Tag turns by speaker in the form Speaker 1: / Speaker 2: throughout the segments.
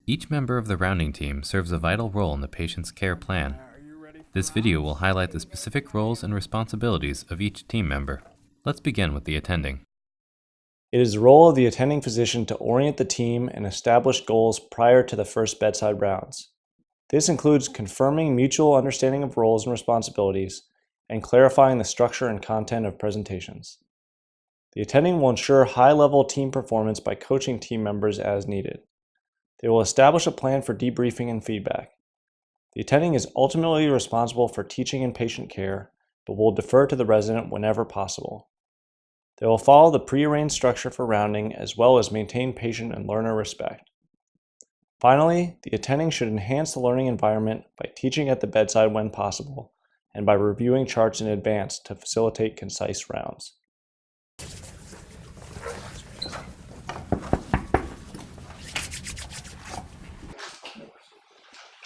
Speaker 1: Each member of the rounding team serves a vital role in the patient's care plan. This video will highlight the specific roles and responsibilities of each team member. Let's begin with the attending.
Speaker 2: It is the role of the attending physician to orient the team and establish goals prior to the first bedside rounds. This includes confirming mutual understanding of roles and responsibilities and clarifying the structure and content of presentations. The attending will ensure high-level team performance by coaching team members as needed. They will establish a plan for debriefing and feedback. The attending is ultimately responsible for teaching and patient care, but will defer to the resident whenever possible. They will follow the prearranged structure for rounding as well as maintain patient and learner respect. Finally, the attending should enhance the learning environment by teaching at the bedside when possible and by reviewing charts in advance to facilitate concise rounds.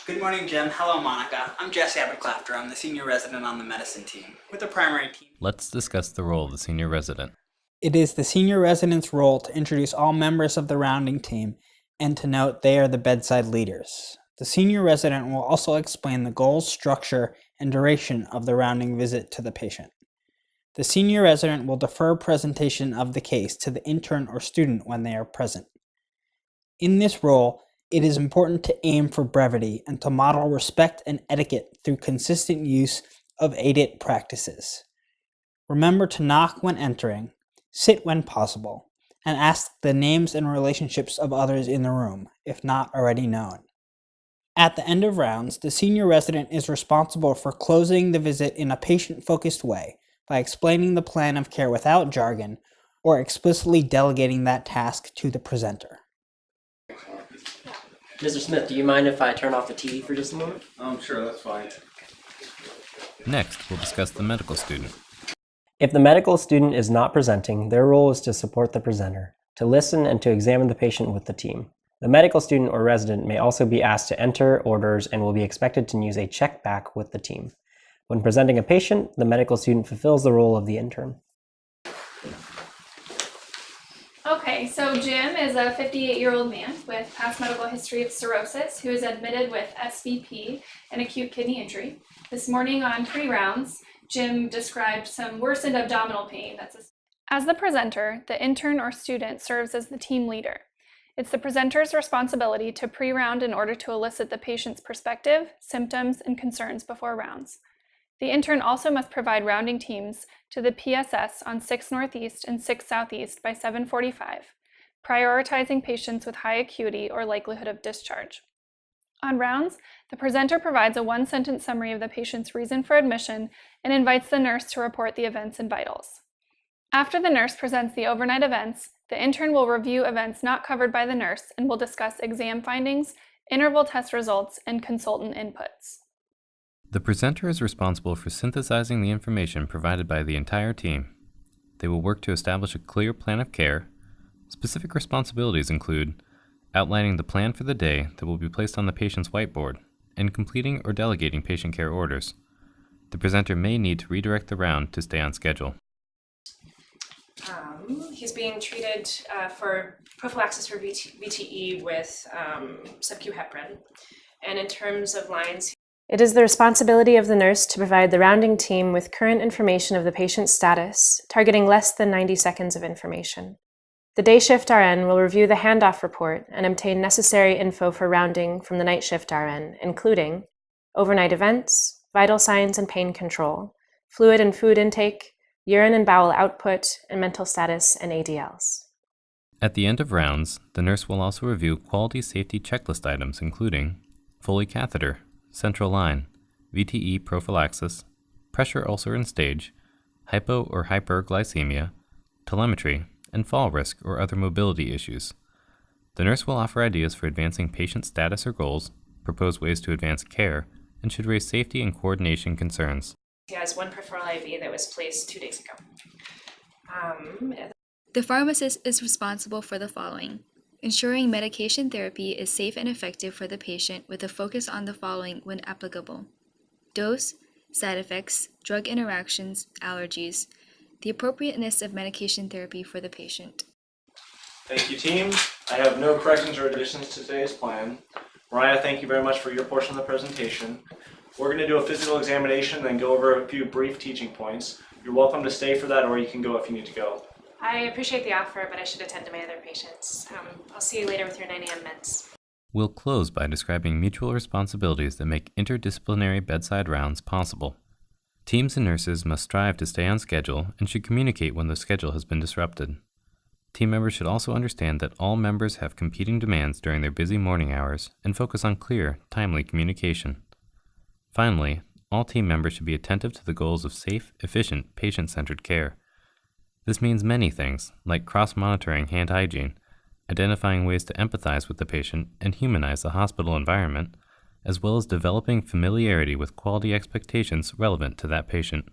Speaker 3: Good morning, Jim. Hello, Monica. I'm Jesse Aberclafter. I'm the senior resident on the medicine team with the primary team.
Speaker 1: Let's discuss the role of the senior resident.
Speaker 4: It is the senior resident's role to introduce all members of the rounding team and to note they are the bedside leaders. The senior resident will also explain the goals, structure, and duration of the rounding visit to the patient. The senior resident will defer presentation of the case to the intern or student when they are present. In this role, it is important to aim for brevity and to model respect and etiquette through consistent use of ADIT practices. Remember to knock when entering, sit when possible, and ask the names and relationships of others in the room, if not already known. At the end of rounds, the senior resident is responsible for closing the visit in a patient-focused way by explaining the plan of care without jargon or explicitly delegating that task to the presenter.
Speaker 5: Mr. Smith, do you mind if I turn off the TV for just a moment?
Speaker 6: Sure, that's fine.
Speaker 1: Next, we'll discuss the medical student.
Speaker 5: If the medical student is not presenting, their role is to support the presenter, to listen and to examine the patient with the team. The medical student or resident may also be asked to enter orders and will be expected to use a check back with the team. When presenting a patient, the medical student fulfills the role of the intern.
Speaker 7: Okay, so Jim is a 58-year-old man with past medical history of cirrhosis who is admitted with SVP and acute kidney injury. This morning on 3 rounds, Jim described some worsened abdominal pain. As the presenter, the intern or student serves as the team leader. It's the presenter's responsibility to pre-round in order to elicit the patient's perspective, symptoms, and concerns before rounds. The intern also must provide rounding teams to the PSS on 6 Northeast and 6 Southeast by 7:45, prioritizing patients with high acuity or likelihood of discharge. On rounds, the presenter provides a 1-sentence summary of the patient's reason for admission and invites the nurse to report the events and vitals. After the nurse presents the overnight events, the intern will review events not covered by the nurse and will discuss exam findings, interval test results, and consultant inputs.
Speaker 1: The presenter is responsible for synthesizing the information provided by the entire team. They will work to establish a clear plan of care. Specific responsibilities include outlining the plan for the day that will be placed on the patient's whiteboard and completing or delegating patient care orders. The presenter may need to redirect the round to stay on schedule.
Speaker 8: He's being treated for prophylaxis for VTE with sub-Q heparin. And in terms of lines, it is the responsibility of the nurse to provide the rounding team with current information of the patient's status, targeting less than 90 seconds of information. The day shift RN will review the handoff report and obtain necessary info for rounding from the night shift RN, including overnight events, vital signs and pain control, fluid and food intake, urine and bowel output, and mental status and ADLs.
Speaker 1: At the end of rounds, the nurse will also review quality safety checklist items including Foley catheter, central line, VTE prophylaxis, pressure ulcer and stage, hypo or hyperglycemia, telemetry, and fall risk or other mobility issues. The nurse will offer ideas for advancing patient status or goals, propose ways to advance care, and should raise safety and coordination concerns.
Speaker 8: He has 1 peripheral IV that was placed 2 days ago.
Speaker 9: The pharmacist is responsible for the following: ensuring medication therapy is safe and effective for the patient with a focus on the following when applicable: dose, side effects, drug interactions, allergies, the appropriateness of medication therapy for the patient.
Speaker 2: Thank you, team. I have no corrections or additions to today's plan. Mariah, thank you very much for your portion of the presentation. We're going to do a physical examination and then go over a few brief teaching points. You're welcome to stay for that, or you can go if you need to go.
Speaker 8: I appreciate the offer, but I should attend to my other patients. I'll see you later with your 9 a.m. meds.
Speaker 1: We'll close by describing mutual responsibilities that make interdisciplinary bedside rounds possible. Teams and nurses must strive to stay on schedule and should communicate when the schedule has been disrupted. Team members should also understand that all members have competing demands during their busy morning hours and focus on clear, timely communication. Finally, all team members should be attentive to the goals of safe, efficient, patient-centered care. This means many things, like cross-monitoring hand hygiene, identifying ways to empathize with the patient and humanize the hospital environment, as well as developing familiarity with quality expectations relevant to that patient.